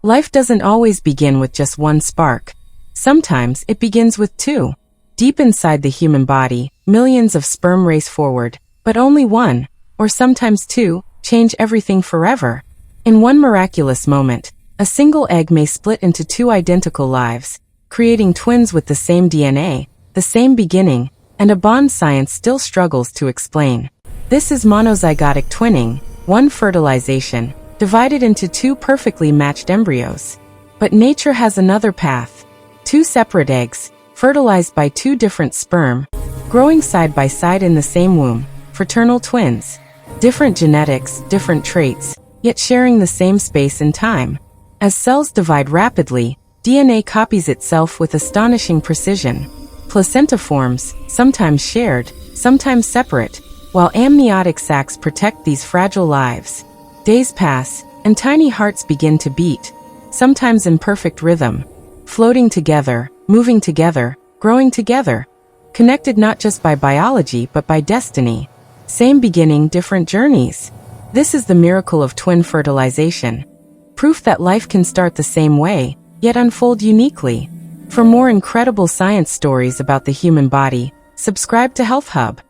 Life doesn't always begin with just one spark. Sometimes it begins with two. Deep inside the human body, millions of sperm race forward, but only one, or sometimes two, change everything forever. In one miraculous moment, a single egg may split into two identical lives, creating twins with the same DNA, the same beginning, and a bond science still struggles to explain. This is monozygotic twinning, one fertilization, divided into two perfectly matched embryos. But nature has another path. Two separate eggs, fertilized by two different sperm, growing side by side in the same womb, fraternal twins. Different genetics, different traits, yet sharing the same space and time. As cells divide rapidly, DNA copies itself with astonishing precision. Placenta forms, sometimes shared, sometimes separate, while amniotic sacs protect these fragile lives. Days pass, and tiny hearts begin to beat, sometimes in perfect rhythm, floating together, moving together, growing together, connected not just by biology but by destiny. Same beginning, different journeys. This is the miracle of twin fertilization. Proof that life can start the same way, yet unfold uniquely. For more incredible science stories about the human body, subscribe to Health Hub.